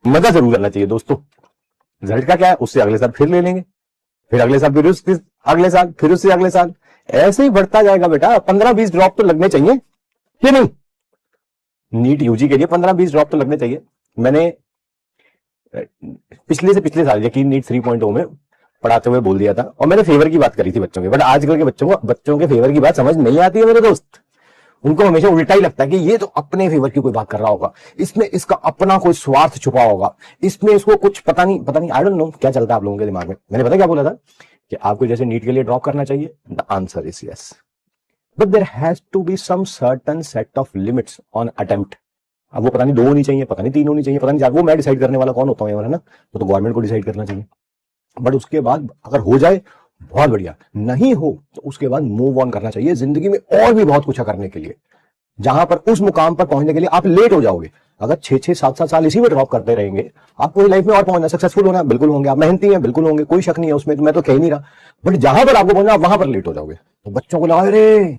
मजा जरूर आना चाहिए दोस्तों। रिजल्ट का क्या है, उससे अगले साल फिर ले लेंगे, फिर अगले साल, फिर उससे अगले साल, फिर उससे अगले साल, ऐसे ही बढ़ता जाएगा बेटा। 15-20 ड्रॉप तो लगने चाहिए कि नहीं? नीट यूजी के लिए 15-20 ड्रॉप तो लगने चाहिए। मैंने पिछले से पिछले साल यकीन नीट 3.0 में पढ़ाते हुए बोल दिया था, और मैंने फेवर की बात करी थी बच्चों के, बट आजकल के बच्चों के फेवर की बात समझ नहीं आती है मेरे दोस्त। उनको हमेशा उल्टा ही लगता है कि ये तो अपने फेवर की कोई बात कर रहा होगा, इसमें इसका अपना कोई स्वार्थ छुपा होगा, इसमें इसको कुछ पता नहीं आई डोंट नो क्या चलता है आप लोगों के दिमाग में। मैंने पता क्या बोला था कि आपको जैसे नीट के लिए ड्रॉप करना चाहिए, the answer is yes, but there has to be some certain set of limits on attempt. अब वो पता नहीं 2 होनी चाहिए, पता नहीं 3 होनी चाहिए, पता नहीं, वो मैं डिसाइड करने वाला कौन होता हूँ, है ना? वो तो गवर्नमेंट को डिसाइड करना चाहिए। बट उसके बाद अगर हो जाए बहुत बढ़िया, नहीं हो तो उसके बाद मूव ऑन करना चाहिए। जिंदगी में और भी बहुत कुछ है करने के लिए, जहां पर उस मुकाम पर पहुंचने के लिए आप लेट हो जाओगे। अगर 6-6, 7-7 साल इसी में ड्रॉप करते रहेंगे, आपको लाइफ में और पहुंचना, सक्सेसफुल होना बिल्कुल होंगे, आप मेहनती हैं बिल्कुल होंगे, कोई शक नहीं है उसमें, तो मैं तो कह ही नहीं रहा। बट जहां पर आपको पहुंचना, वहां पर लेट हो जाओगे। तो बच्चों को लगा अरे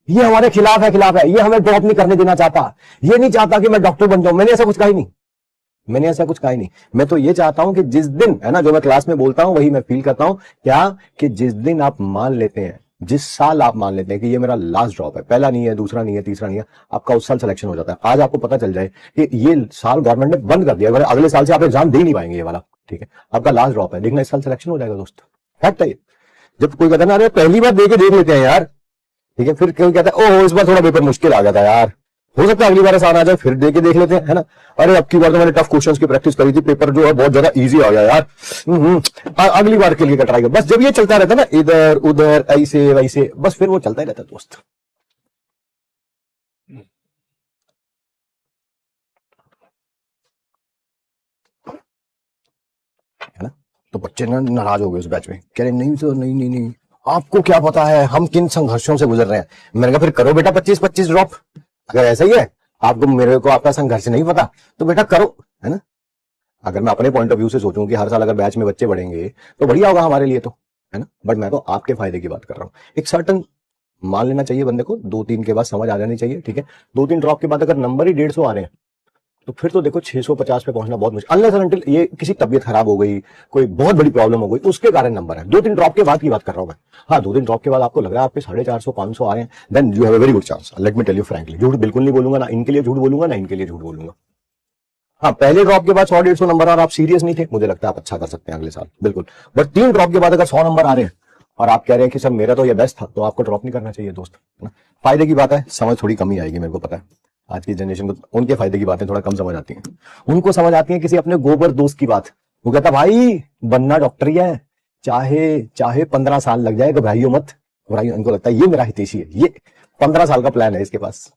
ये हमारे खिलाफ है, ये हमें ड्रॉप नहीं करने देना चाहता, ये नहीं चाहता कि मैं डॉक्टर बन जाऊं। मैंने ऐसा कुछ कहा ही नहीं। मैं तो ये चाहता हूं कि जिस दिन, है ना, जो मैं क्लास में बोलता हूं वही मैं फील करता हूं, क्या कि जिस दिन आप मान लेते हैं, जिस साल आप मान लेते हैं कि ये मेरा लास्ट ड्रॉप है, पहला नहीं है, दूसरा नहीं है, तीसरा नहीं है, आपका उस साल सिलेक्शन हो जाता है। आज आपको पता चल जाए कि ये साल गवर्नमेंट ने बंद कर दिया, अगले साल से आप एग्जाम दे नहीं पाएंगे ये वाला, ठीक है, आपका लास्ट ड्रॉप है, देखना इस साल सिलेक्शन हो जाएगा दोस्त, फैक्ट है ये। जब कोई कहता है ना अरे पहली बार देख लेते हैं यार, ठीक है, फिर कोई कहता है ओह इस बार थोड़ा पेपर मुश्किल आ गया था यार, हो सकता है अगली बार आसान आ जाए, फिर देख लेते हैं, है ना? अरे अब की बार तो मैंने टफ क्वेश्चंस की प्रैक्टिस करी थी, पेपर जो है बहुत ज्यादा इजी आ गया यार, अगली बार के लिए ट्राई कर। बस जब ये चलता रहता है ना, इधर उधर ऐसे वैसे, बस फिर वो चलता ही रहता है दोस्त। है ना? तो बच्चे ना नाराज हो गए उस बैच में, कह रहे नहीं सर, नहीं, आपको क्या पता है हम किन संघर्षों से गुजर रहे हैं। मैंने कहा फिर करो बेटा 25-25 ड्रॉप, अगर ऐसा ही है आपको, मेरे को आपका संघर्ष नहीं पता तो बेटा करो, है ना? अगर मैं अपने पॉइंट ऑफ व्यू से सोचूं कि हर साल अगर बैच में बच्चे बढ़ेंगे तो बढ़िया होगा हमारे लिए, तो है ना? बट मैं तो आपके फायदे की बात कर रहा हूँ। एक सर्टन मान लेना चाहिए बंदे को, 2-3 के बाद समझ आ जानी चाहिए, ठीक है? 2-3 ड्रॉप के बाद अगर नंबर ही 150 आ रहे हैं तो फिर तो देखो 650 पे पहुंचना बहुत मुश्किल, अनलेस अनटिल ये किसी तबियत खराब हो गई, कोई बहुत बड़ी प्रॉब्लम हो गई, उसके कारण नंबर है। 2-3 ड्रॉप के बाद की बात कर रहा हूं मैं। हाँ, 2-3 ड्रॉप के बाद आपको लग रहा है आपके 450-500 आ रहे हैं, then you have a very good chance. Let me tell you frankly, झूठ बिल्कुल नहीं बोलूंगा, ना इनके लिए झूठ बोलूंगा, ना इनके लिए झूठ बोलूंगा। हाँ, पहले ड्रॉप के बाद 100-150 नंबर और आप सीरियस नहीं थे, मुझे लगता है आप अच्छा कर सकते हैं अगले साल, बिल्कुल। बट 3 ड्रॉप के बाद अगर 100 नंबर आ रहे हैं और आप कह रहे हैं कि सर मेरा तो ये बेस्ट था, तो आपको ड्रॉप नहीं करना चाहिए दोस्त। फायदे की बात है, समझ थोड़ी कमी आएगी, मेरे को पता है आज की जनरेशन को उनके फायदे की बातें थोड़ा कम समझ आती हैं। उनको समझ आती है किसी अपने गोबर दोस्त की बात। वो कहता भाई बनना डॉक्टर ही है, चाहे 15 साल लग जाए, घबराइयो मत, घबराइयो। इनको लगता है ये मेरा हितैषी है, ये 15 साल का प्लान है इसके पास।